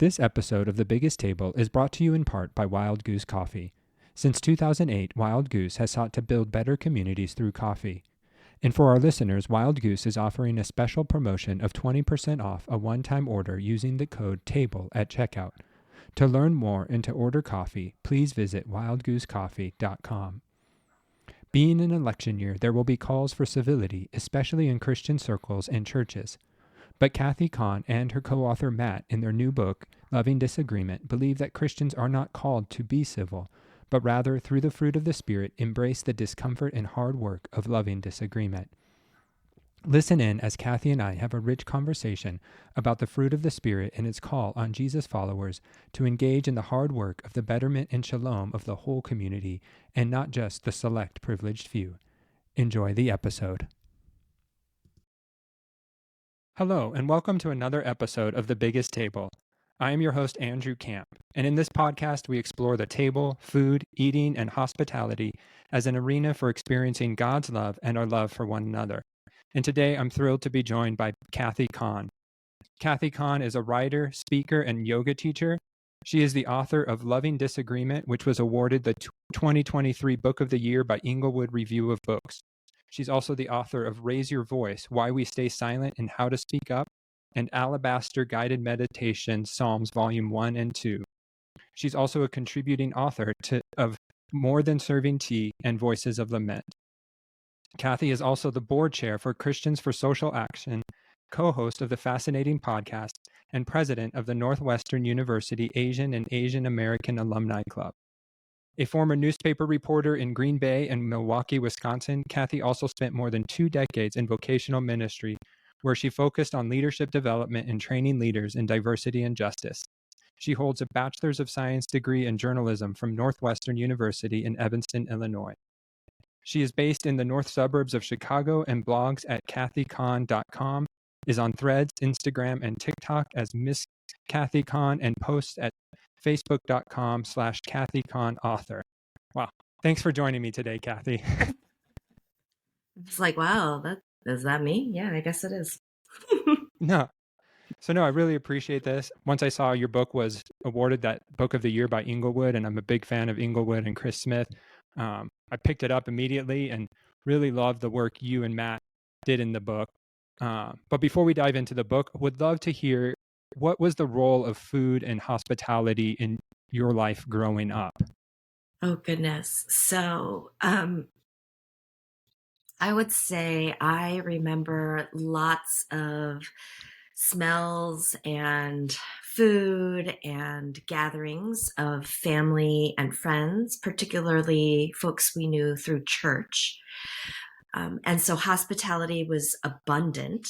This episode of The Biggest Table is brought to you in part by Wild Goose Coffee. Since 2008, Wild Goose has sought to build better communities through coffee. And for our listeners, Wild Goose is offering a special promotion of 20% off a one-time order using the code TABLE at checkout. To learn more and to order coffee, please visit wildgoosecoffee.com. Being an election year, there will be calls for civility, especially in Christian circles and churches. But Kathy Khang and her co-author Matt, in their new book, Loving Disagreement, believe that Christians are not called to be civil, but rather, through the fruit of the Spirit, embrace the discomfort and hard work of loving disagreement. Listen in as Kathy and I have a rich conversation about the fruit of the Spirit and its call on Jesus followers to engage in the hard work of the betterment and shalom of the whole community, and not just the select privileged few. Enjoy the episode. Hello, and welcome to another episode of The Biggest Table. I am your host, Andrew Camp, and in this podcast, we explore the table, food, eating, and hospitality as an arena for experiencing God's love and our love for one another. And today, I'm thrilled to be joined by Kathy Khang. Kathy Khang is a writer, speaker, and yoga teacher. She is the author of Loving Disagreement, which was awarded the 2023 Book of the Year by Inglewood Review of Books. She's also the author of Raise Your Voice, Why We Stay Silent and How to Speak Up, and Alabaster Guided Meditation, Psalms Volume 1 and 2. She's also a contributing author of More Than Serving Tea and Voices of Lament. Kathy is also the board chair for Christians for Social Action, co-host of the fascinating podcast, and president of the Northwestern University Asian and Asian American Alumni Club. A former newspaper reporter in Green Bay and Milwaukee, Wisconsin, Kathy also spent more than 2 decades in vocational ministry, where she focused on leadership development and training leaders in diversity and justice. She holds a Bachelor's of Science degree in journalism from Northwestern University in Evanston, Illinois. She is based in the north suburbs of Chicago and blogs at kathykhang.com, is on Threads, Instagram, and TikTok as Miss Kathy Khang, and posts at facebook.com/Kathy Khang author. Wow. Thanks for joining me today, Kathy. It's like, wow, is that me? Yeah, I guess it is. No, I really appreciate this. Once I saw your book was awarded that Book of the Year by Inglewood, and I'm a big fan of Inglewood and Chris Smith, I picked it up immediately and really loved the work you and Matt did in the book. But before we dive into the book, would love to hear, what was the role of food and hospitality in your life growing up? Oh, goodness. So I would say I remember lots of smells and food and gatherings of family and friends, particularly folks we knew through church. And so hospitality was abundant.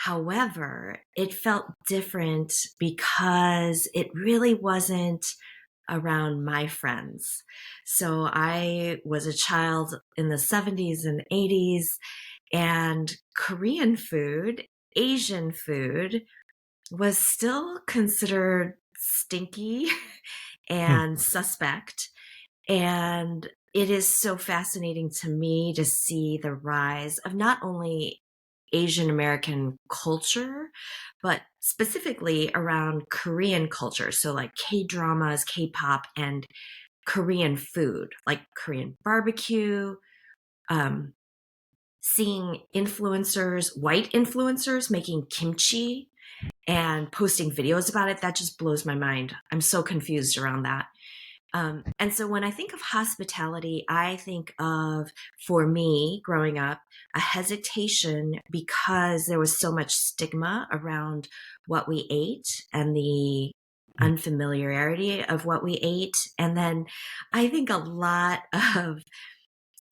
However, it felt different because it really wasn't around my friends. So I was a child in the 70s and 80s, and Korean food, Asian food was still considered stinky and suspect. And it is so fascinating to me to see the rise of not only Asian American culture, but specifically around Korean culture. So like K-dramas, K-pop, and Korean food, like Korean barbecue, seeing influencers, white influencers making kimchi and posting videos about it. That just blows my mind. I'm so confused around that. And so when I think of hospitality, I think of, for me growing up, a hesitation because there was so much stigma around what we ate and the unfamiliarity of what we ate. And then I think a lot of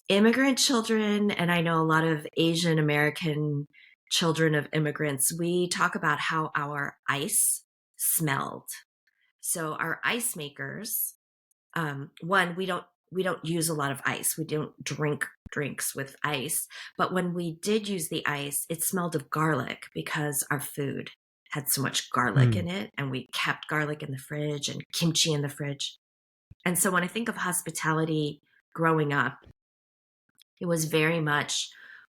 immigrant children, and I know a lot of Asian American children of immigrants, we talk about how our ice smelled. So our ice makers, one, we don't use a lot of ice. We don't drink drinks with ice. But when we did use the ice, it smelled of garlic because our food had so much garlic in it, and we kept garlic in the fridge and kimchi in the fridge. And so when I think of hospitality growing up, it was very much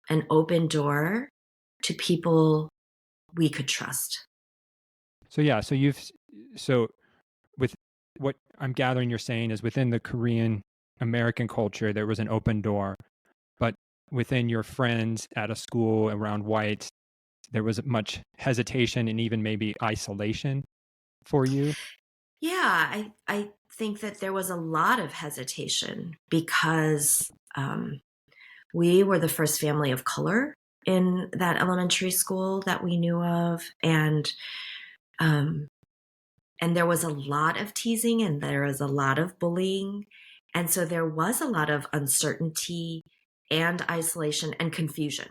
an open door to people we could trust. So you've so with what I'm gathering you're saying is within the Korean American culture, there was an open door, but within your friends at a school around whites, there was much hesitation and even maybe isolation for you. Yeah, I think that there was a lot of hesitation because we were the first family of color in that elementary school that we knew of, um, and there was a lot of teasing and there was a lot of bullying, and so there was a lot of uncertainty and isolation and confusion.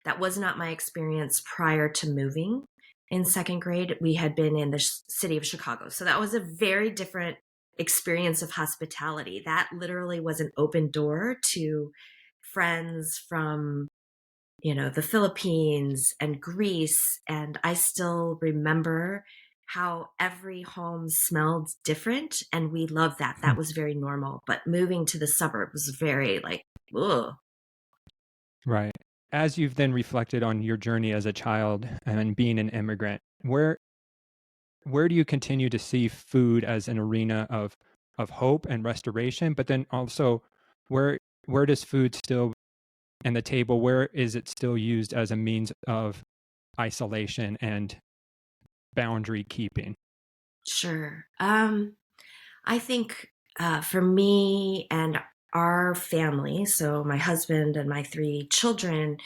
That was not my experience prior to moving. In second grade, we had been in the city of Chicago, so that was a very different experience of hospitality. That literally was an open door to friends from, the Philippines and Greece. And I still remember how every home smelled different. And we loved that. Hmm. That was very normal. But moving to the suburb was very like, ugh. Right. As you've then reflected on your journey as a child and being an immigrant, where do you continue to see food as an arena of hope and restoration? But then also, where where does food still and the table, where is it still used as a means of isolation and boundary keeping? Sure. I think for me and our family, so my husband and my three children,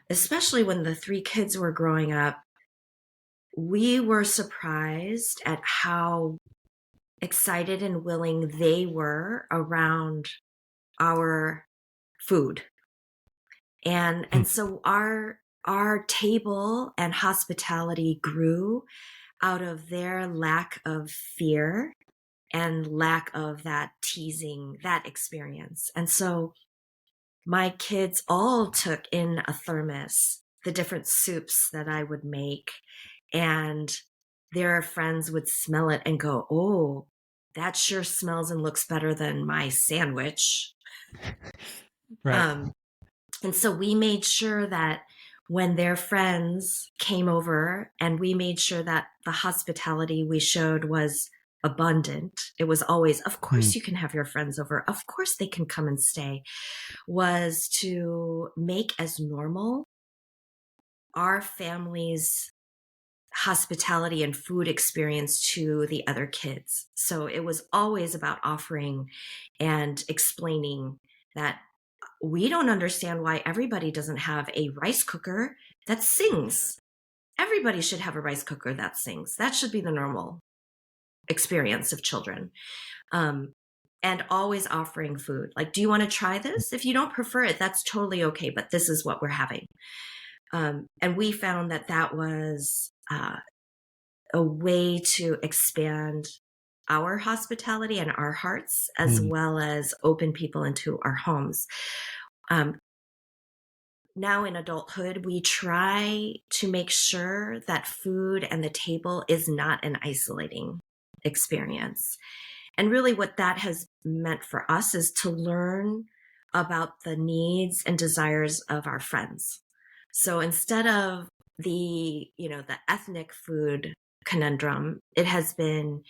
especially when the three kids were growing up, we were surprised at how excited and willing they were around our food. And Hmm. and so our table and hospitality grew out of their lack of fear and lack of that teasing, that experience. And so my kids all took in a thermos the different soups that I would make, and their friends would smell it and go, "Oh, that sure smells and looks better than my sandwich." Right. Um, and so we made sure that when their friends came over, and we made sure that the hospitality we showed was abundant. It was always, of Hmm. course, you can have your friends over. Of course, they can come and stay. Was to make as normal our family's hospitality and food experience to the other kids. So it was always about offering and explaining that we don't understand why everybody doesn't have a rice cooker that sings. Everybody should have a rice cooker that sings. That should be the normal experience of children. Um, and always offering food. Like, do you want to try this? If you don't prefer it, that's totally okay, but this is what we're having. And we found that that was a way to expand our hospitality and our hearts, as Hmm. well as open people into our homes. Um, Now in adulthood, we try to make sure that food and the table is not an isolating experience. And really, what that has meant for us is to learn about the needs and desires of our friends. So instead of the ethnic food conundrum, it has been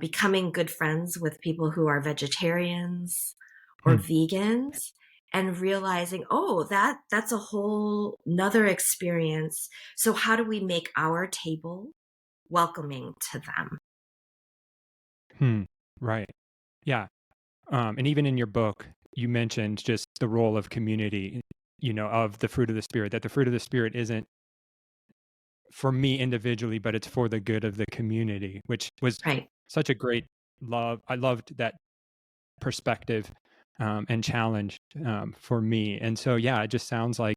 becoming good friends with people who are vegetarians or Hmm. vegans, and realizing, oh, that's a whole nother experience. So how do we make our table welcoming to them? Hmm. Right. Yeah. And even in your book, you mentioned just the role of community, of the fruit of the spirit, that the fruit of the spirit isn't for me individually, but it's for the good of the community, which was Right. such a great love. I loved that perspective and challenge for me. And so, yeah, it just sounds like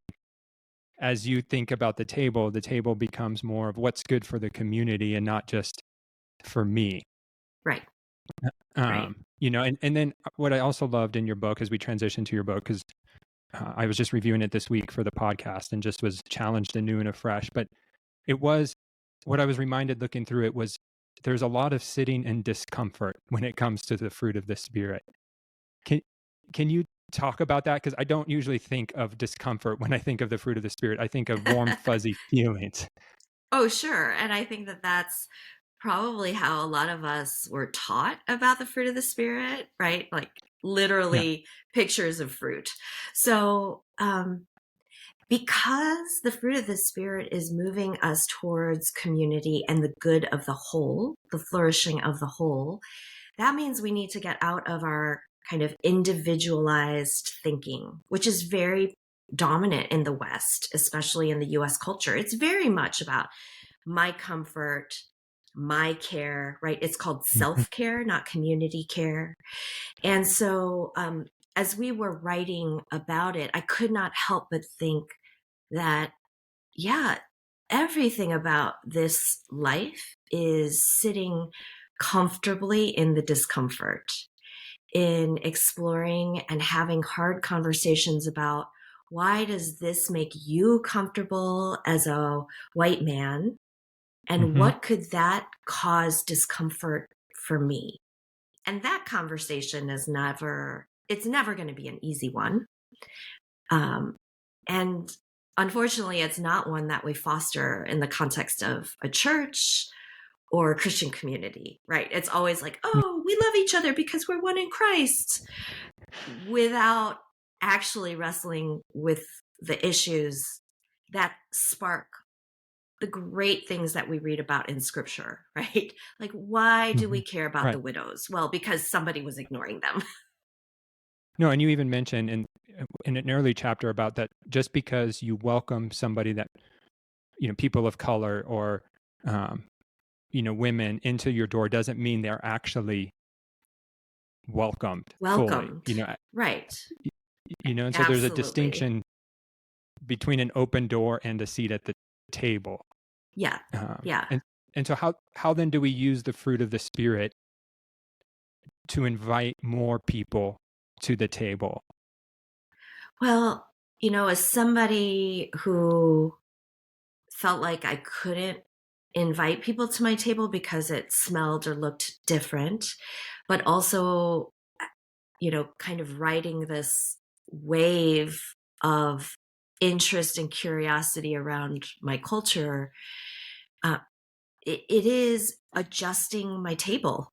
as you think about the table becomes more of what's good for the community and not just for me. Right. Right. And then what I also loved in your book as we transition to your book, because I was just reviewing it this week for the podcast and just was challenged anew and afresh. But it was what I was reminded looking through it was there's a lot of sitting in discomfort when it comes to the fruit of the spirit. Can can you talk about that? Because I don't usually think of discomfort when I think of the fruit of the spirit. I think of warm, fuzzy feelings. Oh, sure. And I think that that's probably how a lot of us were taught about the fruit of the Spirit, right? Like Yeah. literally pictures of fruit. So, because the fruit of the Spirit is moving us towards community and the good of the whole, the flourishing of the whole, that means we need to get out of our kind of individualized thinking, which is very dominant in the West, especially in the US culture. It's very much about my comfort, my care, right? It's called Mhm. self-care, not community care. And so, as we were writing about it, I could not help but think that, yeah, everything about this life is sitting comfortably in the discomfort, in exploring and having hard conversations about why does this make you comfortable as a white man? And Mhm. what could that cause discomfort for me? And that conversation it's never going to be an easy one. And unfortunately, it's not one that we foster in the context of a church or a Christian community, right? It's always like, oh, we love each other because we're one in Christ, without actually wrestling with the issues that spark the great things that we read about in scripture, right? Like, why do we Mhm. care about Right. the widows? Well, because somebody was ignoring them. No, and you even mentioned in an early chapter about that just because you welcome somebody that, people of color or, um, women into your door doesn't mean they're actually welcomed fully, Welcomed. Right. and so there's a Absolutely. distinction between an open door and a seat at the table. Yeah. Um, Yeah. and, and so how then do we use the fruit of the Spirit to invite more people to the table? Well, as somebody who felt like I couldn't invite people to my table because it smelled or looked different, but also, kind of riding this wave of interest and curiosity around my culture, uh, it is adjusting my table,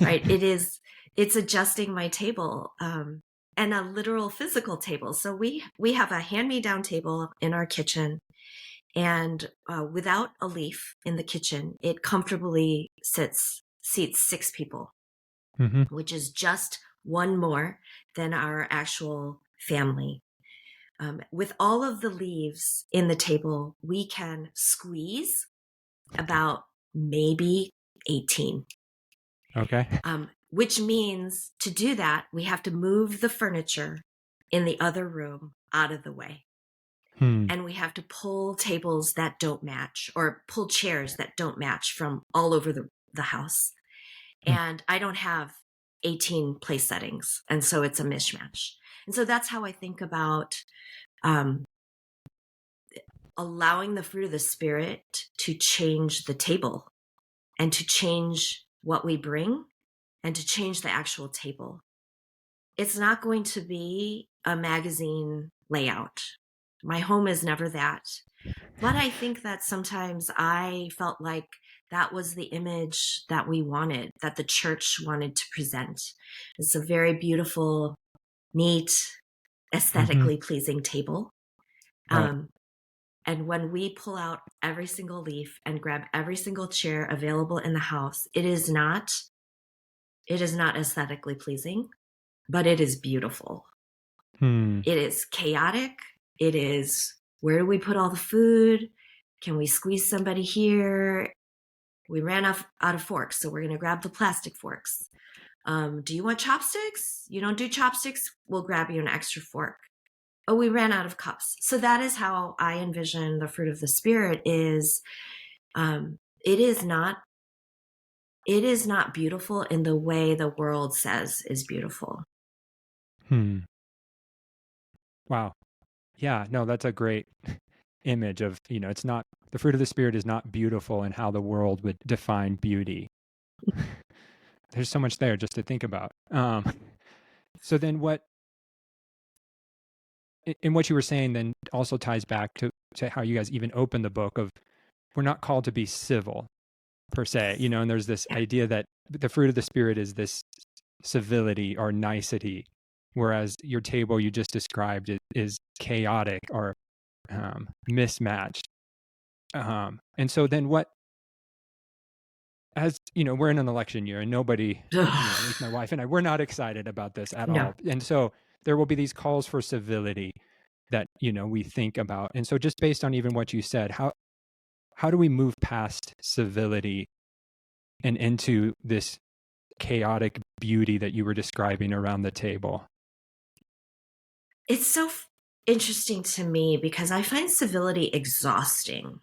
right? It's adjusting my table, and a literal physical table. So we have a hand me down table in our kitchen, and without a leaf in the kitchen, it comfortably seats 6 people, Hmm. which is just one more than our actual family. With all of the leaves in the table, we can squeeze about maybe 18. Okay. Which means to do that, we have to move the furniture in the other room out of the way. Hmm. And we have to pull tables that don't match or pull chairs that don't match from all over the house. Hmm. And I don't have 18 place settings. And so it's a mismatch. And so that's how I think about um, allowing the fruit of the Spirit to change the table and to change what we bring and to change the actual table. It's not going to be a magazine layout. My home is never that. But I think that sometimes I felt like that was the image that we wanted, that the church wanted to present. It's a very beautiful, neat, Hmm. aesthetically pleasing table. Right. Um, and when we pull out every single leaf and grab every single chair available in the house, it is not aesthetically pleasing, but it is beautiful. Hmm. It is chaotic. It is, where do we put all the food? Can we squeeze somebody here? We ran out of forks, so we're going to grab the plastic forks. Do you want chopsticks? You don't do chopsticks? We'll grab you an extra fork. Oh, we ran out of cups. So that is how I envision the fruit of the Spirit is, it is not beautiful in the way the world says is beautiful. Hmm. Wow. Yeah. No, that's a great image of, it's not, the fruit of the Spirit is not beautiful in how the world would define beauty. There's so much there just to think about. So then in what you were saying then also ties back to how you guys even open the book of we're not called to be civil. per se, and there's this idea that the fruit of the Spirit is this civility or nicety, whereas your table you just described is chaotic or mismatched. And so then what, as we're in an election year and nobody, at least my wife and I, we're not excited about this at No. all. And so there will be these calls for civility that, we think about. And so just based on even what you said, how do we move past civility and into this chaotic beauty that you were describing around the table? It's so interesting to me because I find civility exhausting.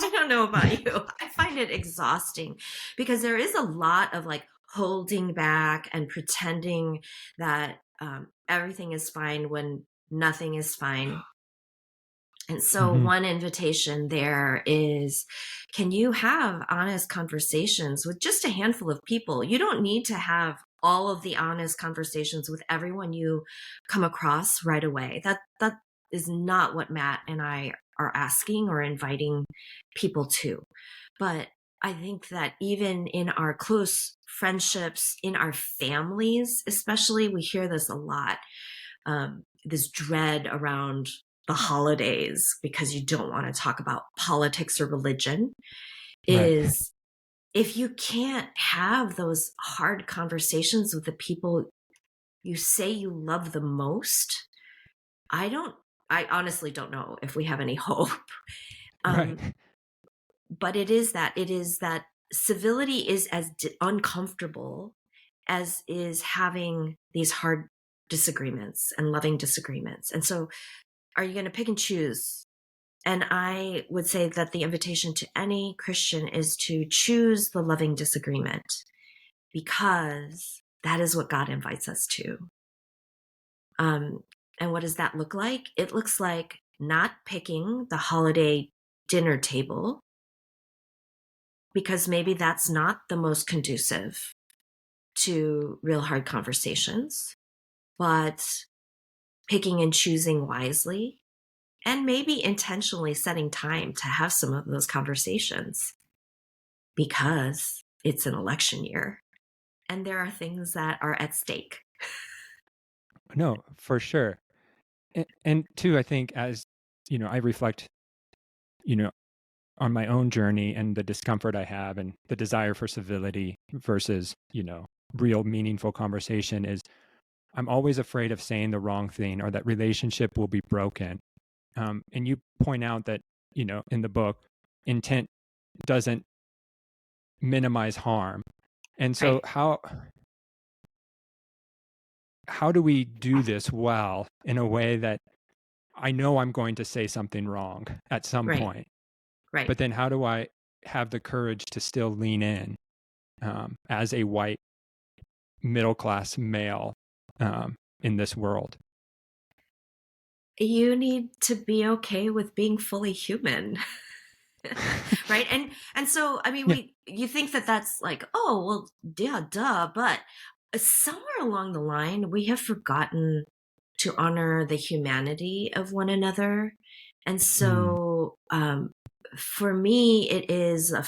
I don't know about you. I find it exhausting because there is a lot of like holding back and pretending that everything is fine when nothing is fine. And so, Mm-hmm. one invitation there is, can you have honest conversations with just a handful of people? You don't need to have all of the honest conversations with everyone you come across right away. That is not what Matt and I are asking or inviting people to. But I think that even in our close friendships, in our families, especially, we hear this a lot. This dread around the holidays because you don't want to talk about politics or religion Right. is if you can't have those hard conversations with the people you say you love the most, I honestly don't know if we have any hope. Right. But it is that civility is as uncomfortable as is having these hard disagreements and loving disagreements. And so are you going to pick and choose? And I would say that the invitation to any Christian is to choose the loving disagreement because that is what God invites us to. And what does that look like? It looks like not picking the holiday dinner table because maybe that's not the most conducive to real hard conversations, but picking and choosing wisely and maybe intentionally setting time to have some of those conversations because it's an election year and there are things that are at stake. No, for sure. And two, I think as, I reflect, you know, on my own journey and the discomfort I have and the desire for civility versus, real meaningful conversation is I'm always afraid of saying the wrong thing or that relationship will be broken. And you point out that, in the book, intent doesn't minimize harm. And so Right, how do we do this well in a way that I know I'm going to say something wrong at some right, point, right. but then how do I have the courage to still lean in as a white middle class male in this world? You need to be okay with being fully human. Right. And so I mean Yeah. you think that that's like, oh well, yeah, duh, but somewhere along the line we have forgotten to honor the humanity of one another. And Mm. so for me it is a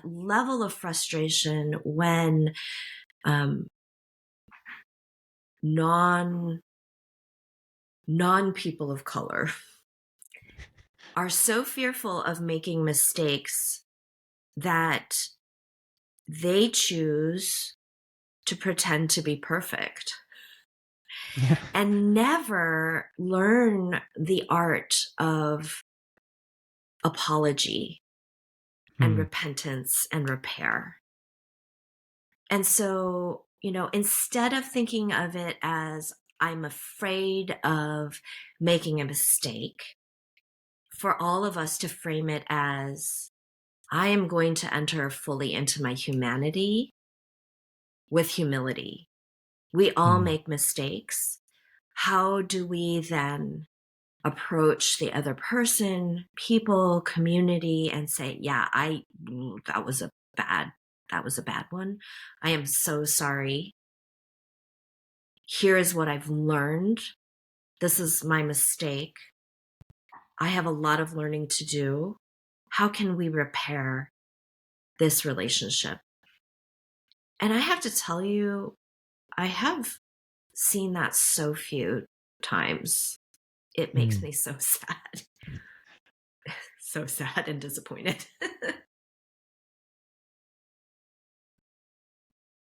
level of frustration when um, non people of color are so fearful of making mistakes that they choose to pretend to be perfect Yeah. and never learn the art of apology and Mm. repentance and repair. And so, instead of thinking of it as I'm afraid of making a mistake, for all of us to frame it as I am going to enter fully into my humanity with humility. We all Mm. make mistakes. How do we then approach the other person, people, community, and say, yeah, that was a bad one. I am so sorry. Here is what I've learned. This is my mistake. I have a lot of learning to do. How can we repair? this relationship. And I have to tell you, I have seen that so few times. It makes me so sad. So sad and disappointed.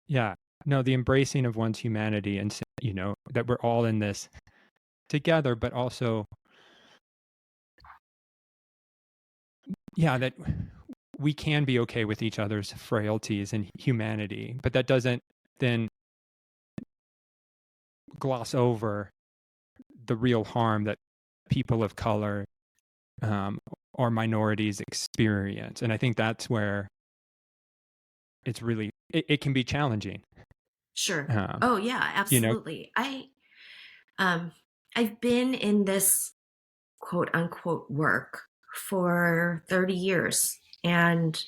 Yeah. No, the embracing of one's humanity and, that we're all in this together, but also, yeah, that we can be okay with each other's frailties and humanity, but that doesn't then gloss over the real harm that people of color or minorities experience. And I think that's where it's really, it can be challenging. Sure. Um, Oh yeah, you know, absolutely. I've been in this quote unquote work for 30 years. And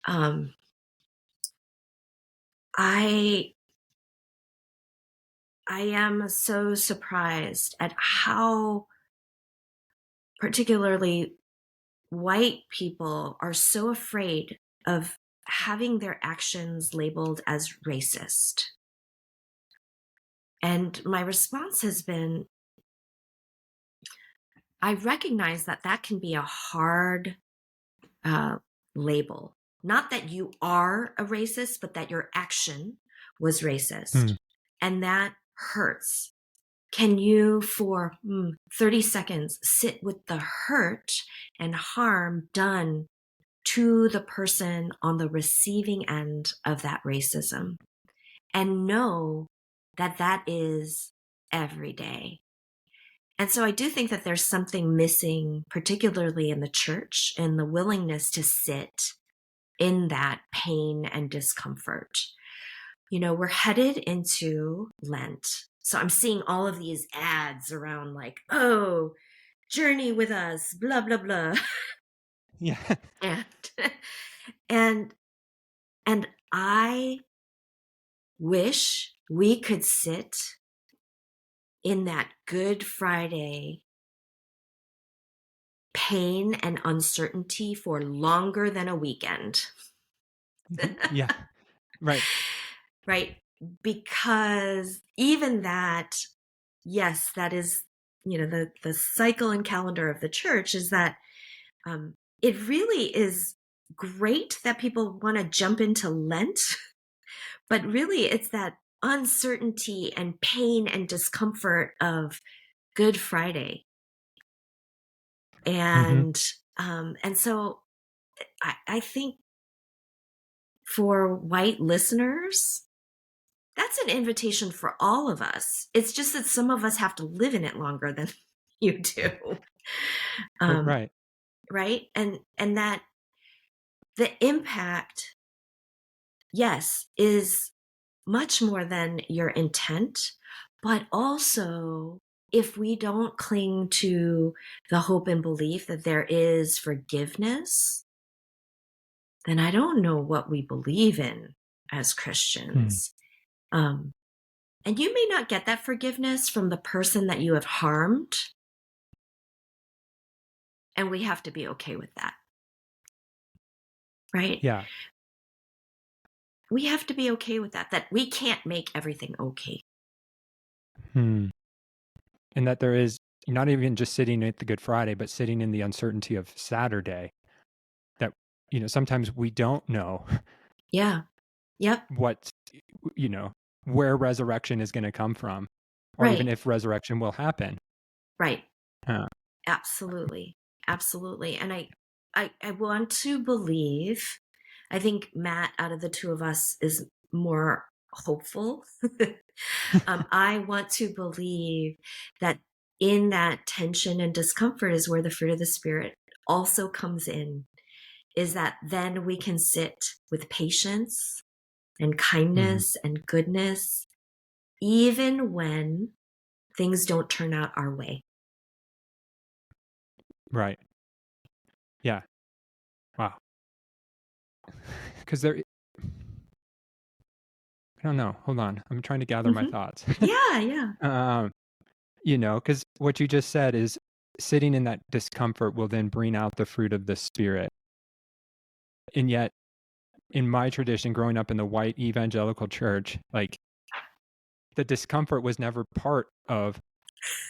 um, I I am so surprised at how particularly white people are so afraid of having their actions labeled as racist. And my response has been, I recognize that that can be a hard label. Not that you are a racist, but that your action was racist. And that hurts. Can you, for 30 seconds, sit with the hurt and harm done to the person on the receiving end of that racism and know that that is every day? And so I do think that there's something missing, particularly in the church, in the willingness to sit in that pain and discomfort. You know, we're headed into Lent. So I'm seeing all of these ads around like, oh, journey with us, blah, blah, blah. yeah. And and and I wish we could sit in that Good Friday pain and uncertainty for longer than a weekend. Yeah. Right. Right? Because even that, yes, that is, the cycle and calendar of the church is that it really is great that people want to jump into Lent, but really it's that uncertainty and pain and discomfort of Good Friday. And so I think for white listeners, that's an invitation for all of us. It's just that some of us have to live in it longer than you do. Right. Right. And that the impact, yes, is much more than your intent, but also if we don't cling to the hope and belief that there is forgiveness, then I don't know what we believe in as Christians. And you may not get that forgiveness from the person that you have harmed. And we have to be okay with that. Right? Yeah. We have to be okay with that we can't make everything okay. And that there is not even just sitting at the Good Friday, but sitting in the uncertainty of Saturday, that, sometimes we don't know. Yeah. Yep. What, where resurrection is going to come from, or even Right. if resurrection will happen. Right. Uh, Absolutely. Absolutely. And I want to believe, I think Matt, out of the two of us, is more hopeful. I want to believe that in that tension and discomfort is where the fruit of the Spirit also comes in, is that then we can sit with patience and kindness and goodness, even when things don't turn out our way. Right. Yeah. Wow. Because I don't know. Hold on. I'm trying to gather my thoughts. Yeah. Because what you just said is sitting in that discomfort will then bring out the fruit of the Spirit. And yet in my tradition, growing up in the white evangelical church, like the discomfort was never part of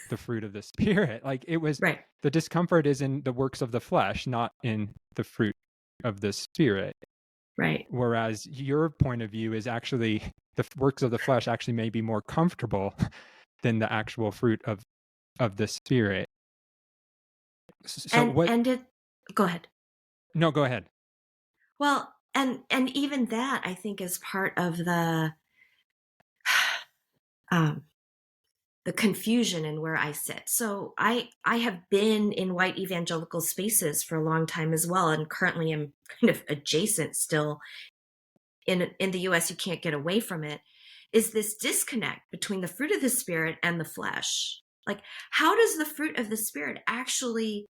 the fruit of the spirit. Like it was, Right. the discomfort is in the works of the flesh, not in the fruit of the spirit. Right. Whereas your point of view is actually the works of the flesh actually may be more comfortable than the actual fruit of the spirit. So what? And it go ahead. No, go ahead. Well, and even that I think is part of um the confusion in where I sit. So I have been in white evangelical spaces for a long time as well, and currently am kind of adjacent still. In the US, you can't get away from it. Is this disconnect between the fruit of the spirit and the flesh? Like, how does the fruit of the spirit actually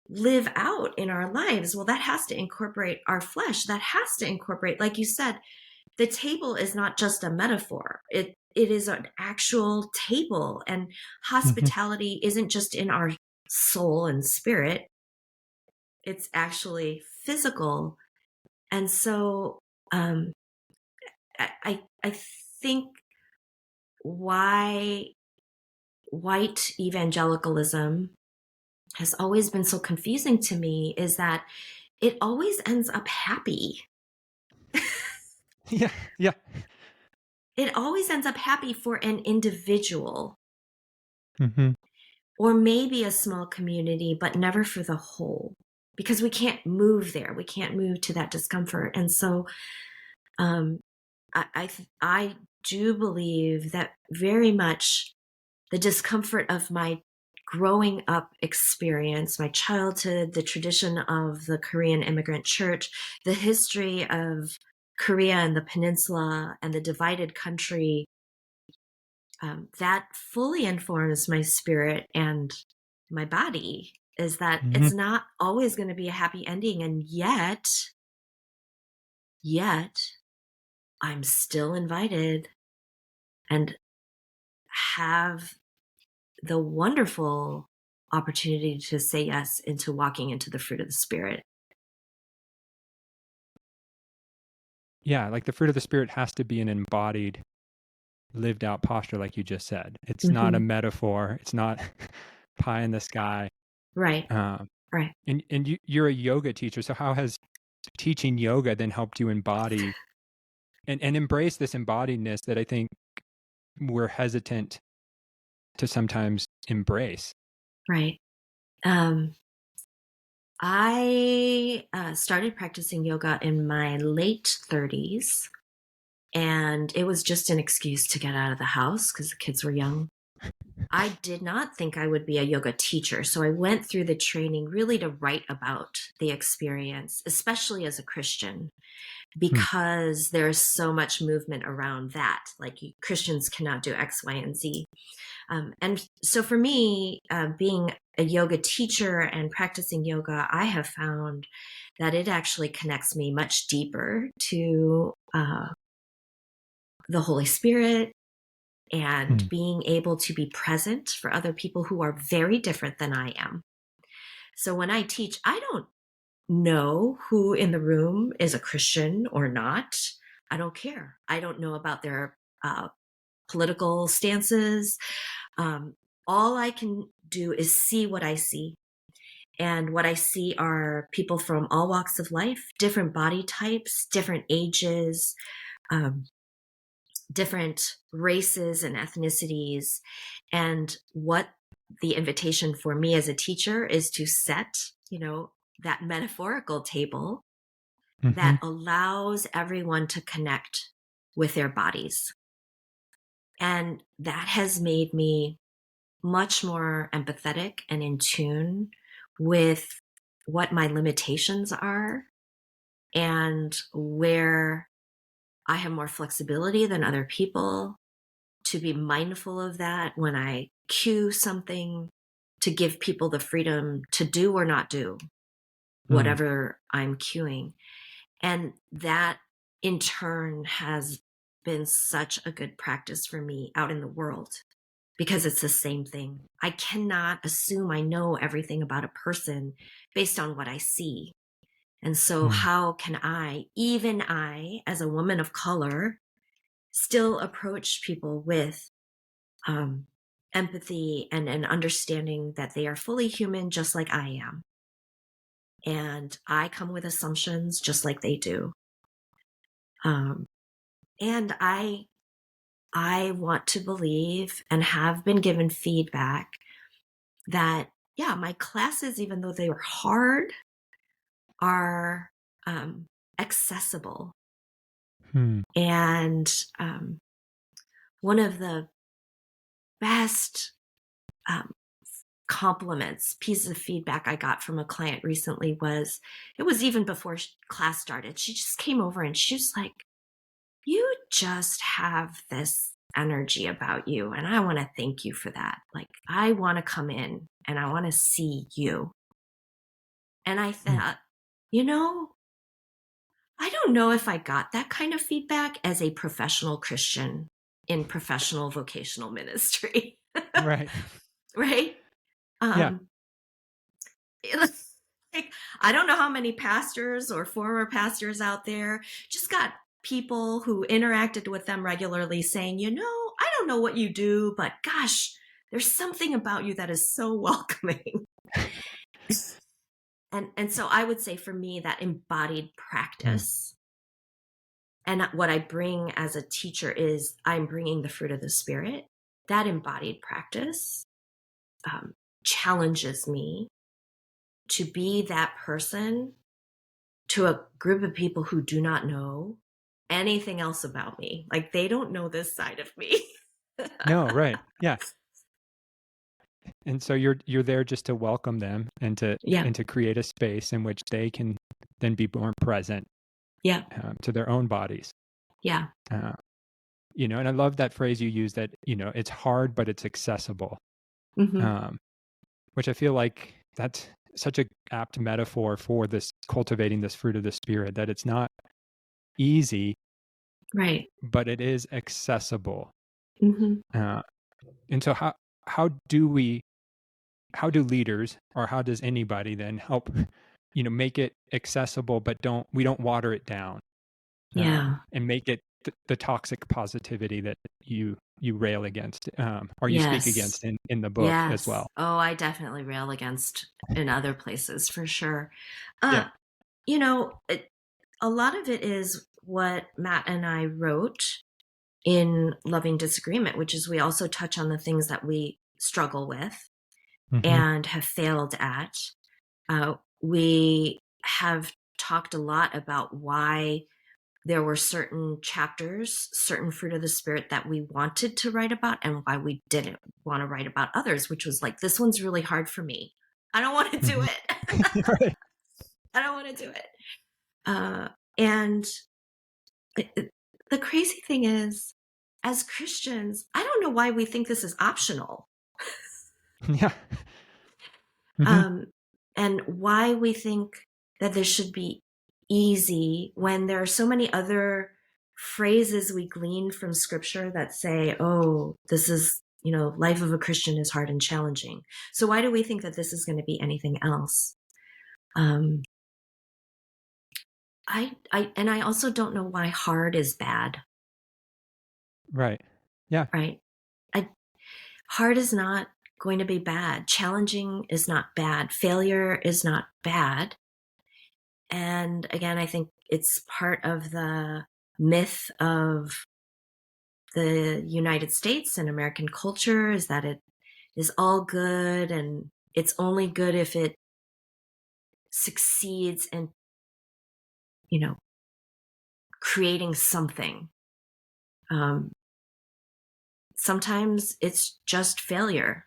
live out in our lives? Well, that has to incorporate our flesh. That has to incorporate, like you said, the table is not just a metaphor. It is an actual table, and Mhm. hospitality isn't just in our soul and spirit. It's actually physical. And so um, I think why white evangelicalism has always been so confusing to me is that it always ends up happy. Yeah, yeah. It always ends up happy for an individual Hmm. or maybe a small community, but never for the whole because we can't move there. We can't move to that discomfort. And so um, I do believe that very much the discomfort of my growing up experience, my childhood, the tradition of the Korean immigrant church, the history of Korea and the peninsula and the divided country, that fully informs my spirit and my body. Is that Hmm. it's not always going to be a happy ending. And yet, I'm still invited and have the wonderful opportunity to say yes into walking into the fruit of the spirit. Yeah, like the fruit of the spirit has to be an embodied, lived out posture, like you just said. It's not a Hmm. metaphor. It's not pie in the sky. Right. Um, Right. and you're a yoga teacher. So how has teaching yoga then helped you embody and embrace this embodiedness that I think we're hesitant to sometimes embrace? Right. Um, I started practicing yoga in my late 30s, and it was just an excuse to get out of the house because the kids were young. I did not think I would be a yoga teacher, so I went through the training really to write about the experience, especially as a Christian, Hmm. because there's so much movement around that. Like Christians cannot do X, Y, and Z. And so for me, being a yoga teacher and practicing yoga, I have found that it actually connects me much deeper to the Holy Spirit and Hmm. being able to be present for other people who are very different than I am. So when I teach, I don't know who in the room is a Christian or not. I don't care. I don't know about their political stances. Um, all I can do is see what I see. And what I see are people from all walks of life, different body types, different ages, um, different races and ethnicities. And what the invitation for me as a teacher is to set, that metaphorical table Hmm. that allows everyone to connect with their bodies. And that has made me much more empathetic and in tune with what my limitations are and where I have more flexibility than other people, to be mindful of that when I cue something, to give people the freedom to do or not do Hmm. whatever I'm cueing. And that in turn has been such a good practice for me out in the world because it's the same thing. I cannot assume I know everything about a person based on what I see. And so how can even I, as a woman of color, still approach people with empathy and an understanding that they are fully human, just like I am. And I come with assumptions just like they do. And I want to believe and have been given feedback that, yeah, my classes, even though they were hard, are accessible. And one of the best compliments, pieces of feedback I got from a client recently it was even before class started. She just came over and she was like, you just have this energy about you. And I want to thank you for that. Like, I want to come in and I want to see you. And I thought, I don't know if I got that kind of feedback as a professional Christian in professional vocational ministry. Right. Right? Yeah. Like, I don't know how many pastors or former pastors out there just got people who interacted with them regularly saying, I don't know what you do, but gosh, there's something about you that is so welcoming. And so I would say for me, that embodied practice. And what I bring as a teacher is I'm bringing the fruit of the Spirit. That embodied practice challenges me to be that person to a group of people who do not know anything else about me. Like, they don't know this side of me. No, right. Yeah. And so you're there just to welcome them and to create a space in which they can then be more present to their own bodies. Yeah. And I love that phrase you use that, it's hard, but it's accessible. Which I feel like that's such a apt metaphor for this cultivating this fruit of the Spirit, that it's not easy, right? But it is accessible. And so how do leaders, or how does anybody then help, make it accessible, but we don't water it down, and make it the toxic positivity that you rail against, or you speak against in the book as well. Oh, I definitely rail against in other places for sure. A lot of it is what Matt and I wrote in Loving Disagreement, which is we also touch on the things that we struggle with and have failed at. We have talked a lot about why there were certain chapters, certain fruit of the Spirit that we wanted to write about, and why we didn't want to write about others, which was like, this one's really hard for me. I don't want to do it. Right. I don't want to do it. And the crazy thing is, as Christians, I don't know why we think this is optional. Yeah. And why we think that this should be easy when there are so many other phrases we glean from Scripture that say, oh, this is, life of a Christian is hard and challenging. So why do we think that this is going to be anything else? I also don't know why hard is bad. Right. Yeah. Right. Hard is not going to be bad. Challenging is not bad. Failure is not bad. And again, I think it's part of the myth of the United States and American culture is that it is all good, and it's only good if it succeeds in, creating something. Sometimes it's just failure,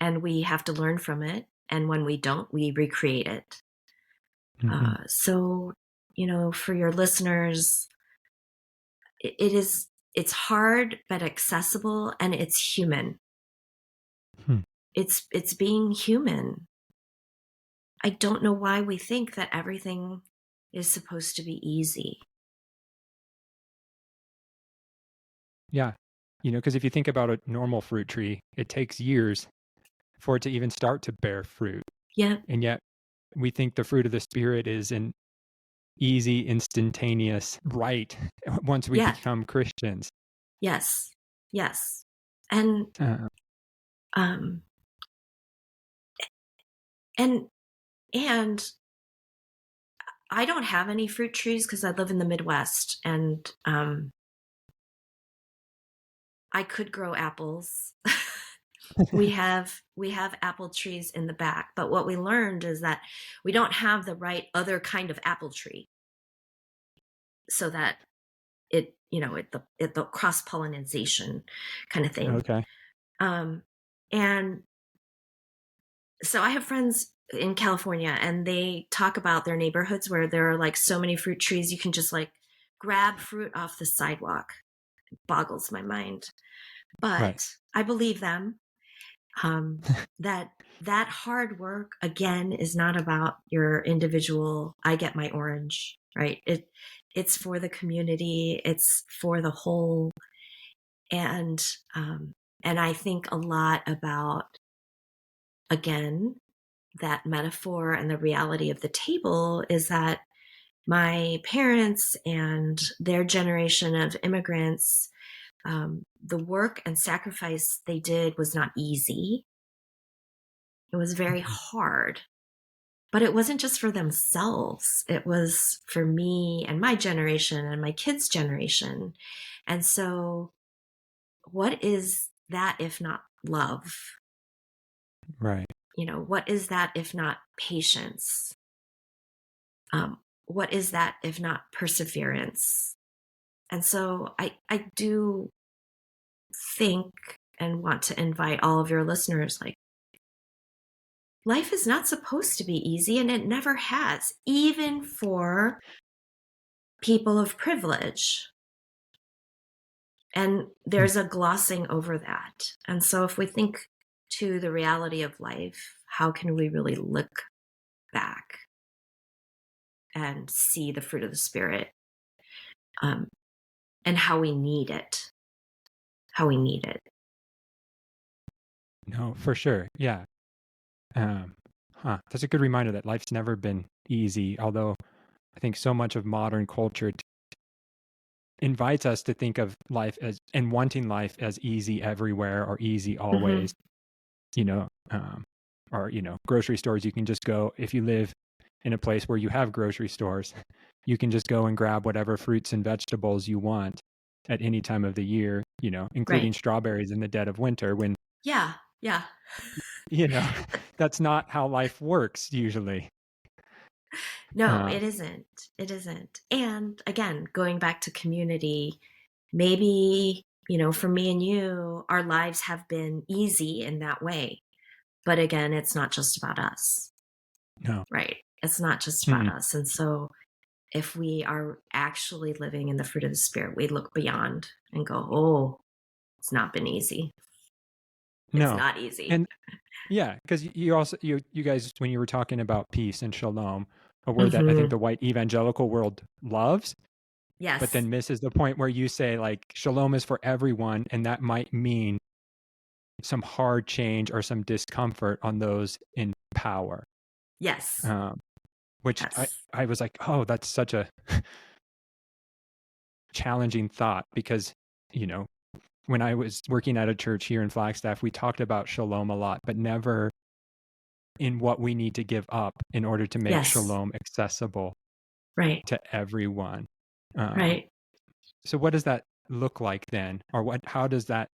and we have to learn from it. And when we don't, we recreate it. So, for your listeners, it's hard, but accessible, and it's human. It's being human. I don't know why we think that everything is supposed to be easy. Yeah. Because if you think about a normal fruit tree, it takes years for it to even start to bear fruit. Yeah. And yet we think the fruit of the Spirit is in easy, instantaneous right once we Yeah. become Christians. Yes. Yes. And Uh, um and and I don't have any fruit trees because I live in the Midwest, and I could grow apples. We have apple trees in the back, but what we learned is that we don't have the right other kind of apple tree, so that the cross pollination kind of thing. okay. Um, and so I have friends in California, and they talk about their neighborhoods where there are like so many fruit trees you can just like grab fruit off the sidewalk. It boggles my mind, Right. but I believe them. That hard work again is not about your individual. I get my orange, right? It's for the community. It's for the whole, and and I think a lot about, again, that metaphor, and the reality of the table is that my parents and their generation of immigrants, the work and sacrifice they did was not easy. It was very Mhm. hard, but it wasn't just for themselves. It was for me and my generation and my kids' generation. And so, what is that if not love? Right. What is that if not patience? What is that if not perseverance? And so I do think and want to invite all of your listeners, like, life is not supposed to be easy, and it never has, even for people of privilege. And Mm. there's a glossing over that. And so if we think to the reality of life, how can we really look back and see the fruit of the Spirit, um, and how we need it? How we need it. No, for sure. Yeah. Um, That's a good reminder that life's never been easy, although I think so much of modern culture invites us to think of life as and wanting life as easy everywhere or easy Mm-hmm. always, you know, or, grocery stores. You can just go, if you live in a place where you have grocery stores, you can just go and grab whatever fruits and vegetables you want at any time of the year, including Right. strawberries in the dead of winter when, Yeah. Yeah. you know, that's not how life works usually. No, Uh, it isn't. It isn't. And again, going back to community, maybe, for me and you, our lives have been easy in that way. But again, it's not just about us, no. right? It's not just about Mm-mm. us. And so if we are actually living in the fruit of the Spirit, we look beyond and go, oh, it's not been easy. It's No. not easy. And yeah, because you also you guys, when you were talking about peace and shalom, a word that I think Mm-hmm. the white evangelical world loves, but Yes. then misses the point where you say like shalom is for everyone, and that might mean some hard change or some discomfort on those in power. Yes. Um, which Yes. I was like, oh, that's such a challenging thought because, you know, when I was working at a church here in Flagstaff, we talked about shalom a lot, but never in what we need to give up in order to make Yes. shalom accessible Right. to everyone. Um, Right. so what does that look like then? Or how does that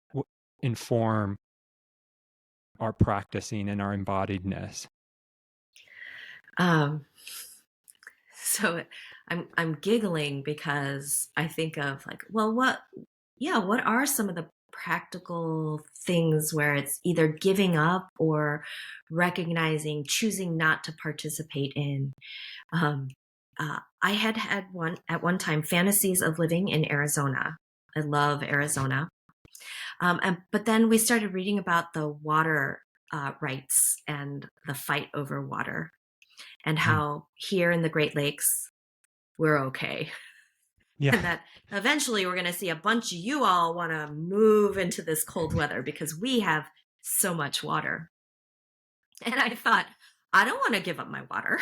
inform our practicing and our embodiedness? Um, so I'm giggling because I think of like, well, what are some of the practical things where it's either giving up or recognizing, choosing not to participate in? Um, I had one at one time fantasies of living in Arizona. I love Arizona. But then we started reading about the water rights and the fight over water, and Mm. how here in the Great Lakes, we're okay. Yeah. And that eventually we're going to see a bunch of you all want to move into this cold weather because we have so much water. And I thought, I don't want to give up my water.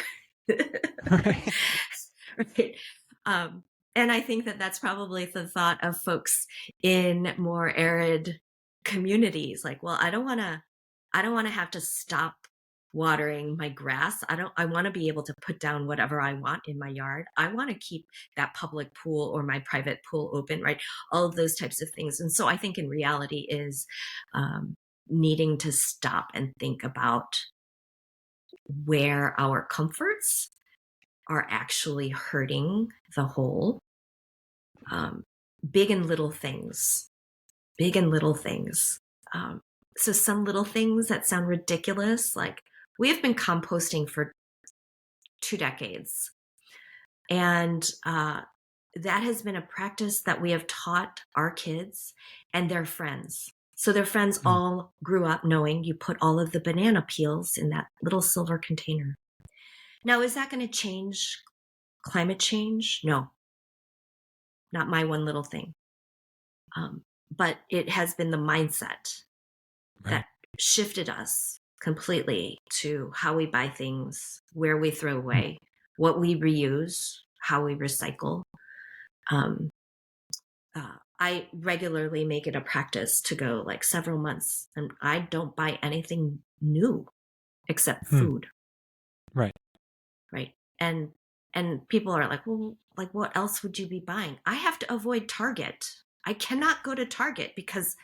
Right. right? And I think that that's probably the thought of folks in more arid communities. Like, well, I don't want to have to stop watering my grass. I want to be able to put down whatever I want in my yard. I want to keep that public pool or my private pool open, right? All of those types of things. And so I think in reality is needing to stop and think about where our comforts are actually hurting the whole. Big and little things, big and little things. So some little things that sound ridiculous, like we have been composting for 2 decades. And that has been a practice that we have taught our kids and their friends. So their friends all grew up knowing you put all of the banana peels in that little silver container. Now, is that going to change climate change? No, not my one little thing. But it has been the mindset that shifted us completely to how we buy things, where we throw away, what we reuse, how we recycle. I regularly make it a practice to go like several months and I don't buy anything new except food. Right. Right. And people are like, well, like what else would you be buying? I have to avoid Target. I cannot go to Target because,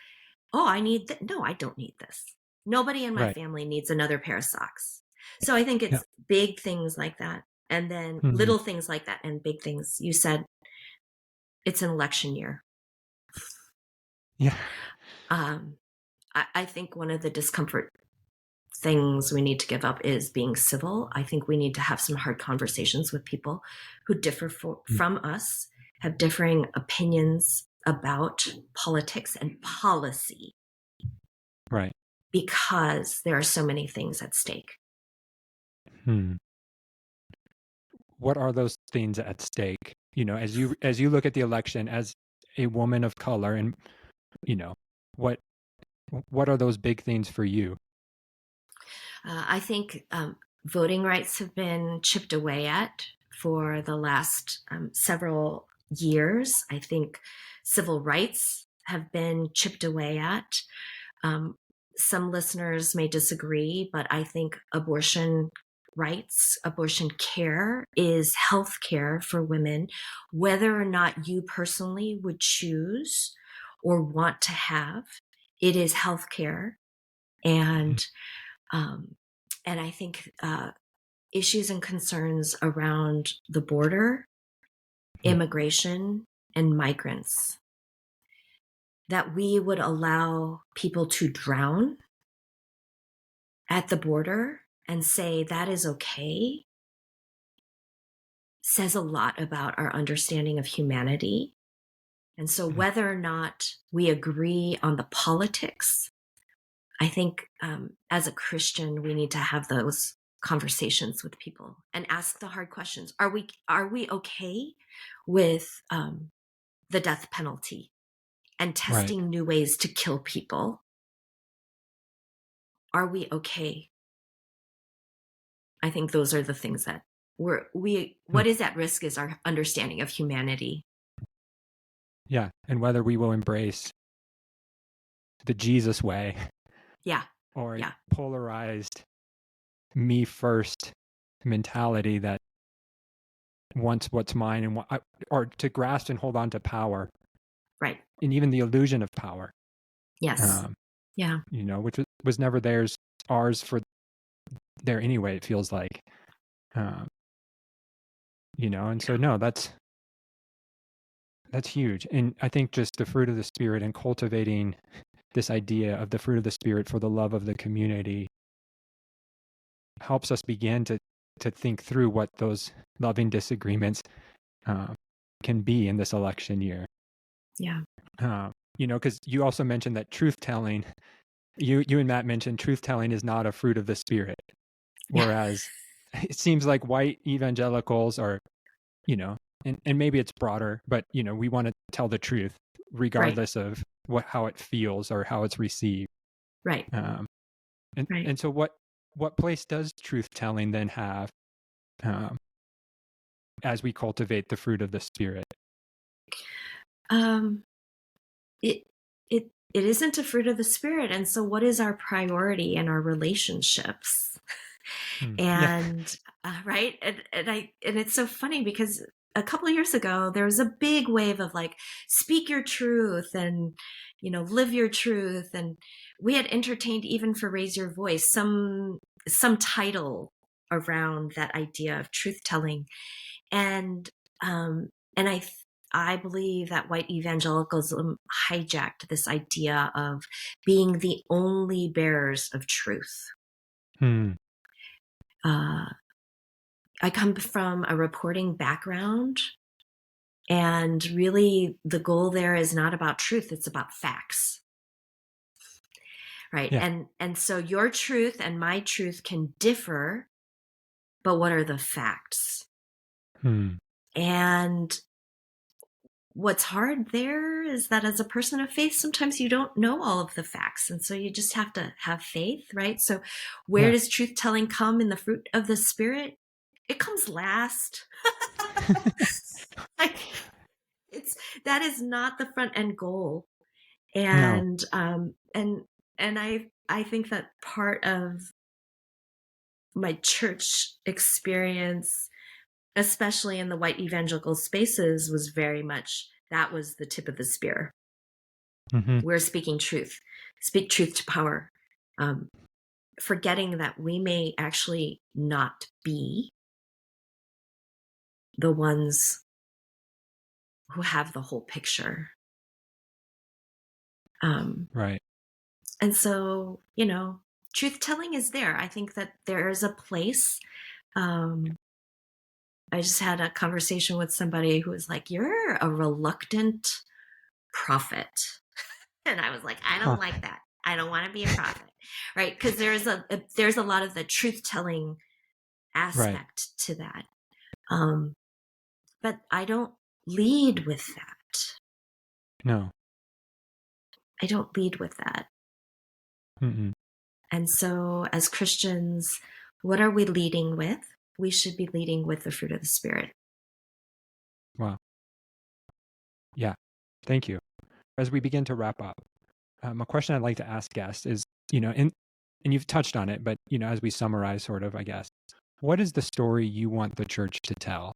oh, I need that. No, I don't need this. Nobody in my family needs another pair of socks. So I think it's big things like that. And then little things like that and big things. You said it's an election year. Yeah. I think one of the discomfort things we need to give up is being civil. I think we need to have some hard conversations with people who differ from us, have differing opinions about politics and policy. Right. Because there are so many things at stake. What are those things at stake? You know, as you look at the election as a woman of color, and you know, what are those big things for you? I think voting rights have been chipped away at for the last several years. I think civil rights have been chipped away at. Some listeners may disagree, but I think abortion rights, abortion care is health care for women, whether or not you personally would choose or want to have. It is health care. And I think issues and concerns around the border, immigration, and migrants, that we would allow people to drown at the border and say that is okay, says a lot about our understanding of humanity. And so whether or not we agree on the politics, I think as a Christian, we need to have those conversations with people and ask the hard questions. Are we okay with the death penalty and testing new ways to kill people? Are we okay? I think those are the things that what is at risk is our understanding of humanity. Yeah, and whether we will embrace the Jesus way. Yeah. Or polarized me first mentality that wants what's mine and or to grasp and hold on to power. Right. And even the illusion of power. Yes. Yeah. You know, which was never ours for there anyway, it feels like. You know, and so no, that's huge. And I think just the fruit of the Spirit and cultivating this idea of the fruit of the Spirit for the love of the community helps us begin to think through what those loving disagreements can be in this election year. Yeah. You know, because you also mentioned that truth telling, you and Matt mentioned truth telling is not a fruit of the Spirit. Whereas it seems like white evangelicals are, you know, and maybe it's broader, but, you know, we want to tell the truth regardless of how it feels or how it's received. Right. And so what place does truth telling then have as we cultivate the fruit of the Spirit? It it it isn't a fruit of the Spirit, and so what is our priority in our relationships? Yeah. And right, and it's so funny because a couple of years ago there was a big wave of like speak your truth and live your truth, and we had entertained even for raise your voice some title around that idea of truth telling, and and I believe that white evangelicalism hijacked this idea of being the only bearers of truth. Hmm. I come from a reporting background, and really the goal there is not about truth, it's about facts. Right? Yeah. And so your truth and my truth can differ, but what are the facts? Hmm. And what's hard there is that as a person of faith, sometimes you don't know all of the facts. And so you just have to have faith, right? So where Yeah. does truth telling come in the fruit of the Spirit? It comes last. Like, that is not the front end goal. No. And I think that part of my church experience, especially in the white evangelical spaces, was very much that was the tip of the spear. Mm-hmm. We're speaking truth, speak truth to power, forgetting that we may actually not be the ones who have the whole picture. Right. And so, truth telling is there. I think that there is a place. I just had a conversation with somebody who was like, "You're a reluctant prophet." And I was like, I don't Huh. like that. I don't want to be a prophet, right? Because there's a lot of the truth telling Right. aspect to that, but I don't lead with that. No. I don't lead with that. Mm-mm. And so, as Christians, what are we leading with? We should be leading with the fruit of the Spirit. Wow. Yeah. Thank you. As we begin to wrap up, a question I'd like to ask guests is, and you've touched on it, but, as we summarize sort of, I guess, what is the story you want the church to tell?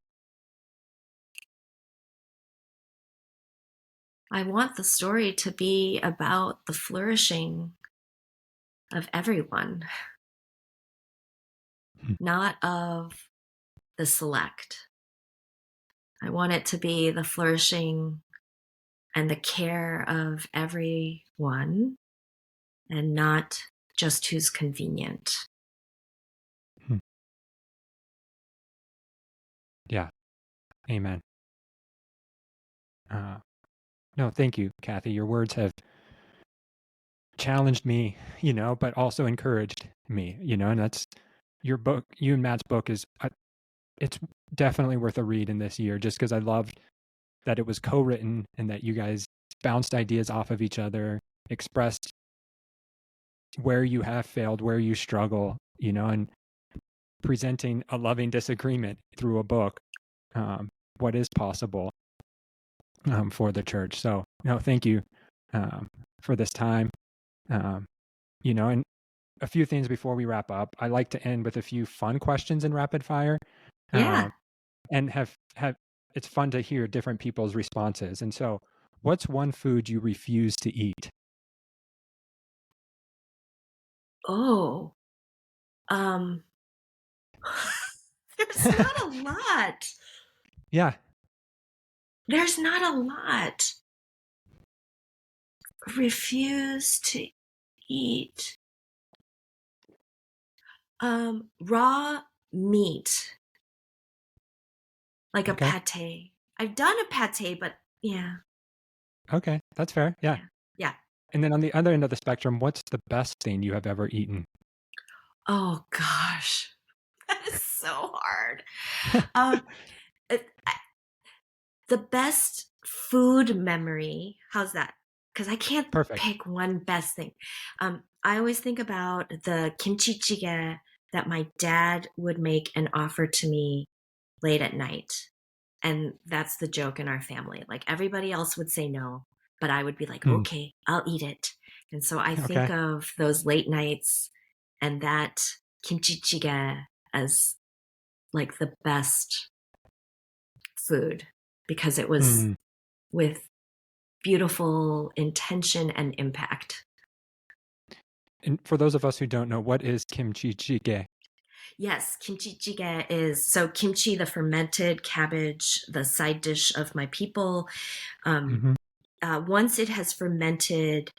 I want the story to be about the flourishing of everyone, Hmm. not of the select. I want it to be the flourishing and the care of everyone, and not just who's convenient. Hmm. Yeah. Amen. No, thank you, Kathy. Your words have challenged me, but also encouraged me, and that's your book. You and Matt's book is, it's definitely worth a read in this year, just because I loved that it was co-written and that you guys bounced ideas off of each other, expressed where you have failed, where you struggle, and presenting a loving disagreement through a book, what is possible for the church. So, thank you for this time. And a few things before we wrap up. I like to end with a few fun questions in rapid fire, Yeah. and have it's fun to hear different people's responses. And so, what's one food you refuse to eat? Oh, um, there's not a lot. Yeah. There's not a lot. Refuse to eat. Raw meat, like a Okay. pate. I've done a pate, but yeah, Okay. That's fair. Yeah. yeah, yeah. And then on the other end of the spectrum, what's the best thing you have ever eaten? Oh gosh, that is so hard. Um, it, the best food memory. How's that? Because I can't Perfect. pick one best thing. I always think about the kimchi jjigae that my dad would make and offer to me late at night. And that's the joke in our family. Like everybody else would say no, but I would be like, Mm. okay, I'll eat it. And so I think Okay. of those late nights and that kimchi jjigae as like the best food because it was Mm. with beautiful intention and impact. And for those of us who don't know, what is kimchi jjigae? Yes, kimchi jjigae is so kimchi, the fermented cabbage, the side dish of my people. Um, Hmm. Once it has fermented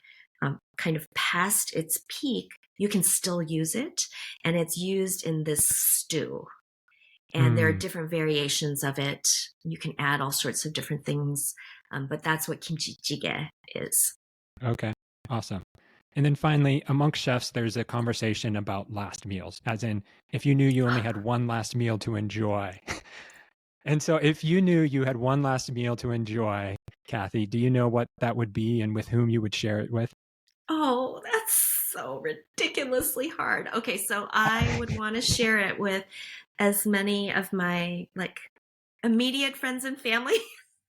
kind of past its peak, you can still use it. And it's used in this stew. And there are Mm. different variations of it. You can add all sorts of different things. But that's what kimchi jjigae is. Okay. Awesome. And then finally, amongst chefs, there's a conversation about last meals, as in if you knew you only had one last meal to enjoy. And so if you knew you had one last meal to enjoy, Kathy, do you know what that would be and with whom you would share it with? Oh, that's so ridiculously hard. Okay, so I would want to share it with as many of my like immediate friends and family.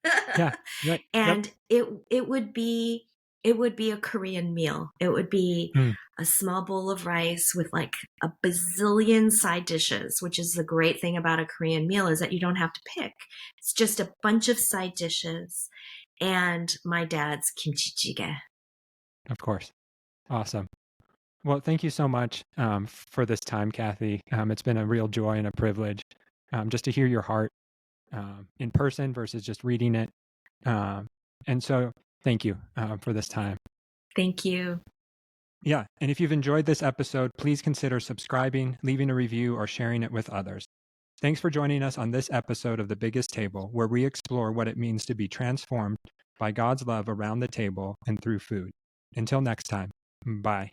Yeah. Right. Yep. And it would be a Korean meal. It would be Mm. a small bowl of rice with like a bazillion side dishes, which is the great thing about a Korean meal is that you don't have to pick. It's just a bunch of side dishes and my dad's kimchi jjigae. Of course. Awesome. Well, thank you so much for this time, Kathy. It's been a real joy and a privilege just to hear your heart in person versus just reading it. Um, and so thank you for this time. Thank you. Yeah. And if you've enjoyed this episode, please consider subscribing, leaving a review, or sharing it with others. Thanks for joining us on this episode of The Biggest Table, where we explore what it means to be transformed by God's love around the table and through food. Until next time, bye.